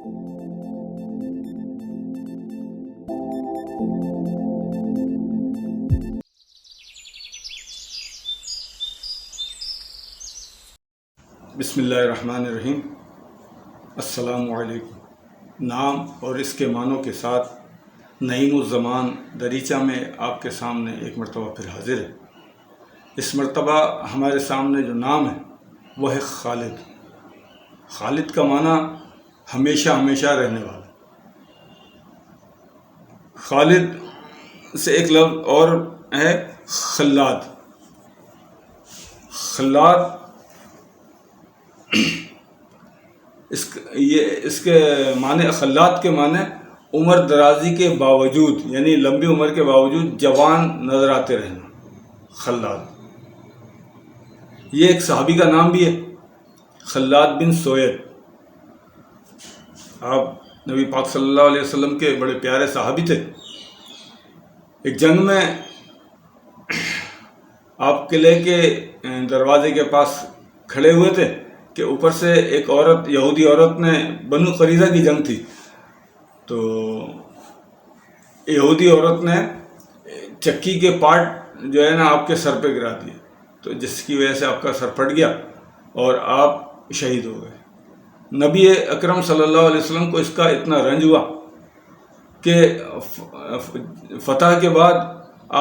بسم اللہ الرحمن الرحیم۔ السلام علیکم۔ نام اور اس کے معنوں کے ساتھ نعیم الزمان دریچہ میں آپ کے سامنے ایک مرتبہ پھر حاضر ہے۔ اس مرتبہ ہمارے سامنے جو نام ہے وہ ہے خالد۔ خالد کا معنی ہمیشہ ہمیشہ رہنے والا۔ خالد سے ایک لفظ اور ہے خلاد۔ خلاد اس کے معنی، خلاد کے معنی عمر درازی کے باوجود، یعنی لمبی عمر کے باوجود جوان نظر آتے رہنا، خلاد۔ یہ ایک صحابی کا نام بھی ہے، خلاد بن سوید۔ آپ نبی پاک صلی اللہ علیہ وسلم کے بڑے پیارے صحابی تھے۔ ایک جنگ میں آپ قلعے کے دروازے کے پاس کھڑے ہوئے تھے کہ اوپر سے ایک عورت، یہودی عورت نے، بنو قریظہ کی جنگ تھی، تو یہودی عورت نے چکی کے پارٹ جو ہے نا آپ کے سر پہ گرا دیے، تو جس کی وجہ سے آپ کا سر پھٹ گیا اور آپ شہید ہو گئے۔ نبی اکرم صلی اللہ علیہ وسلم کو اس کا اتنا رنج ہوا کہ فتح کے بعد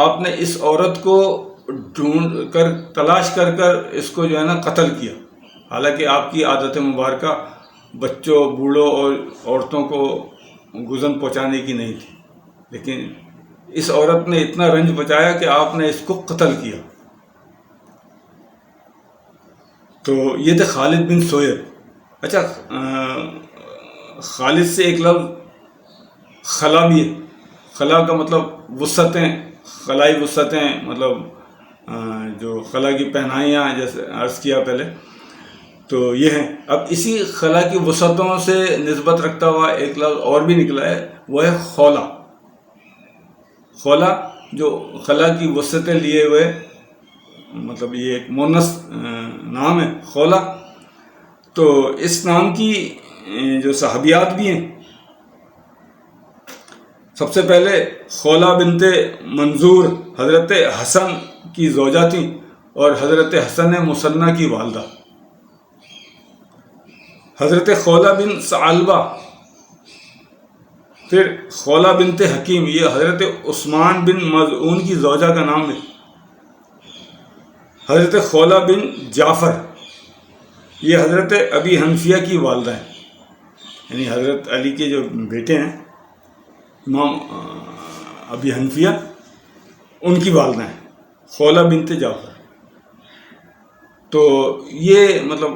آپ نے اس عورت کو ڈھونڈ کر، تلاش کر کر اس کو جو ہے نا قتل کیا۔ حالانکہ آپ کی عادت مبارکہ بچوں، بوڑھوں اور عورتوں کو گزن پہنچانے کی نہیں تھی، لیکن اس عورت نے اتنا رنج بچایا کہ آپ نے اس کو قتل کیا۔ تو یہ تھے خالد بن سوید۔ اچھا، خالد سے ایک لفظ خلا بھی ہے۔ خلا کا مطلب وسعتیں، خلائی وسعتیں، مطلب جو خلا کی پہنائیاں، جیسے عرض کیا پہلے، تو یہ ہیں۔ اب اسی خلا کی وسعتوں سے نسبت رکھتا ہوا ایک لفظ اور بھی نکلا ہے، وہ ہے خولا۔ خولا جو خلا کی وسعتیں لیے ہوئے، مطلب یہ ایک مونس نام ہے، خولا۔ تو اس نام کی جو صحابیات بھی ہیں، سب سے پہلے خولا بنت منظور حضرت حسن کی زوجہ تھیں اور حضرت حسن مثنہ کی والدہ۔ حضرت خولا بن ثعلبہ، پھر خولا بنت حکیم، یہ حضرت عثمان بن مظعون کی زوجہ کا نام ہے۔ حضرت خولا بن جعفر، یہ حضرت ابی حنفیہ کی والدہ ہیں، یعنی حضرت علی کے جو بیٹے ہیں امام ابی حنفیہ، ان کی والدہ ہیں، خولا بنت جعفر۔ تو یہ مطلب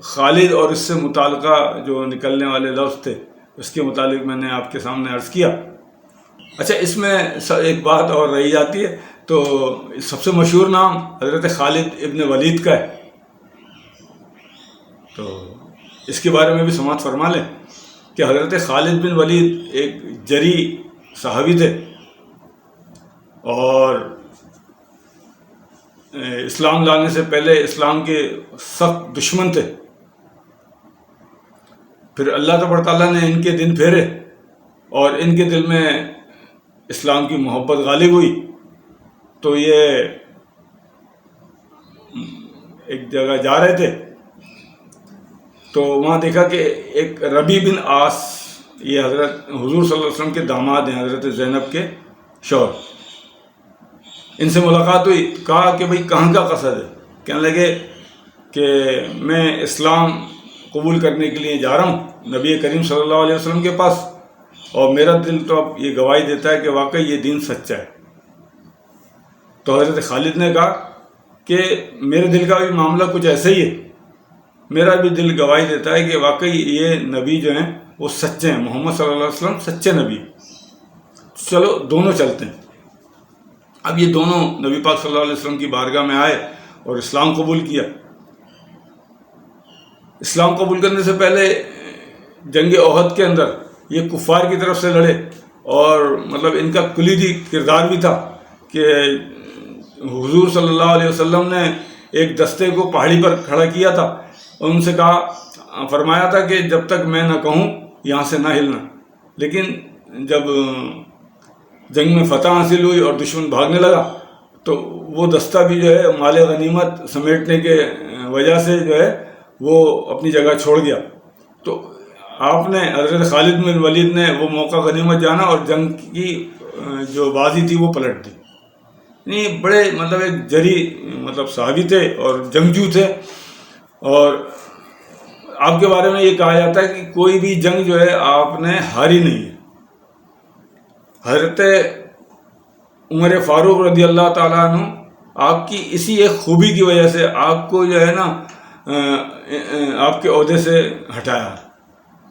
خالد اور اس سے متعلقہ جو نکلنے والے لفظ تھے، اس کے متعلق میں نے آپ کے سامنے عرض کیا۔ اچھا، اس میں ایک بات اور رہی جاتی ہے، تو سب سے مشہور نام حضرت خالد ابن ولید کا ہے، تو اس کے بارے میں بھی سماعت فرما لیں کہ حضرت خالد بن ولید ایک جری صحابی تھے اور اسلام لانے سے پہلے اسلام کے سخت دشمن تھے۔ پھر اللہ تبارک تعالیٰ نے ان کے دن پھیرے اور ان کے دل میں اسلام کی محبت غالب ہوئی، تو یہ ایک جگہ جا رہے تھے، تو وہاں دیکھا کہ ایک ربی بن عاص، یہ حضرت حضور صلی اللہ علیہ وسلم کے داماد ہیں، حضرت زینب کے شوہر، ان سے ملاقات ہوئی۔ کہا کہ بھئی کہاں کا قصد ہے؟ کہنے لگے کہ میں اسلام قبول کرنے کے لیے جا رہا ہوں نبی کریم صلی اللہ علیہ وسلم کے پاس، اور میرا دل تو اب یہ گواہی دیتا ہے کہ واقعی یہ دین سچا ہے۔ تو حضرت خالد نے کہا کہ میرے دل کا بھی معاملہ کچھ ایسا ہی ہے، میرا بھی دل گواہی دیتا ہے کہ واقعی یہ نبی جو ہیں وہ سچے ہیں، محمد صلی اللہ علیہ وسلم سچے نبی۔ چلو دونوں چلتے ہیں۔ اب یہ دونوں نبی پاک صلی اللہ علیہ وسلم کی بارگاہ میں آئے اور اسلام قبول کیا۔ اسلام قبول کرنے سے پہلے جنگ احد کے اندر یہ کفار کی طرف سے لڑے، اور مطلب ان کا کلیدی کردار بھی تھا کہ حضور صلی اللہ علیہ وسلم نے ایک دستے کو پہاڑی پر کھڑا کیا تھا اور ان سے کہا، فرمایا تھا کہ جب تک میں نہ کہوں یہاں سے نہ ہلنا. لیکن جب جنگ میں فتح حاصل ہوئی اور دشمن بھاگنے لگا تو وہ دستہ بھی جو ہے مال غنیمت سمیٹنے کے وجہ سے جو ہے وہ اپنی جگہ چھوڑ گیا. تو آپ نے حضرت خالد بن ولید نے وہ موقع غنیمت جانا اور جنگ کی جو بازی تھی وہ پلٹ دی. نہیں بڑے مطلب ایک جری مطلب صحابی تھے اور جنگجو تھے. اور آپ کے بارے میں یہ کہا جاتا ہے کہ کوئی بھی جنگ جو ہے آپ نے ہاری نہیں ہے. حضرت عمر فاروق رضی اللہ تعالیٰ عنہ آپ کی اسی ایک خوبی کی وجہ سے آپ کو جو ہے نا آپ کے عہدے سے ہٹایا.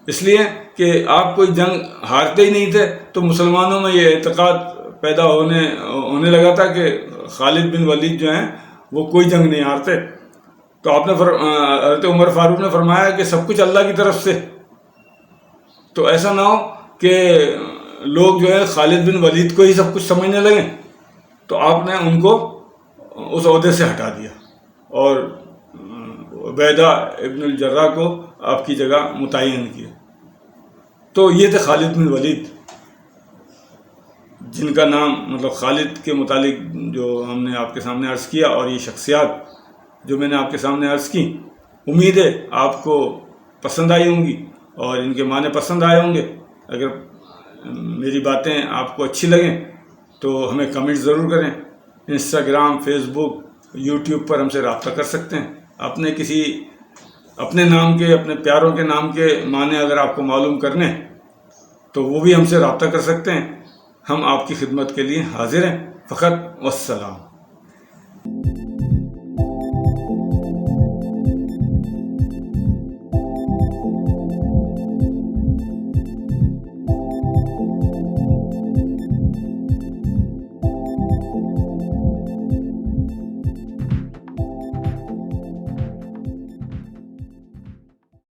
اس لیے کہ آپ کوئی جنگ ہارتے ہی نہیں تھے. تو مسلمانوں میں یہ اعتقاد پیدا ہونے لگا تھا کہ خالد بن ولید جو ہیں وہ کوئی جنگ نہیں ہارتے. تو آپ نے حضرت عمر فاروق نے فرمایا کہ سب کچھ اللہ کی طرف سے. تو ایسا نہ ہو کہ لوگ جو ہے خالد بن ولید کو ہی سب کچھ سمجھنے لگیں. تو آپ نے ان کو اس عہدے سے ہٹا دیا اور عبیدہ ابن الجراح کو آپ کی جگہ متعین کیا. تو یہ تھے خالد بن ولید، جن کا نام مطلب خالد کے متعلق جو ہم نے آپ کے سامنے عرض کیا. اور یہ شخصیات جو میں نے آپ کے سامنے عرض کی، امید ہے آپ کو پسند آئی ہوں گی اور ان کے معنی پسند آئے ہوں گے. اگر میری باتیں آپ کو اچھی لگیں تو ہمیں کمنٹ ضرور کریں. انسٹاگرام، فیس بک، یوٹیوب پر ہم سے رابطہ کر سکتے ہیں. اپنے نام کے، اپنے پیاروں کے نام کے معنی اگر آپ کو معلوم کرنے تو وہ بھی ہم سے رابطہ کر سکتے ہیں. ہم آپ کی خدمت کے لیے حاضر ہیں. فقط والسلام.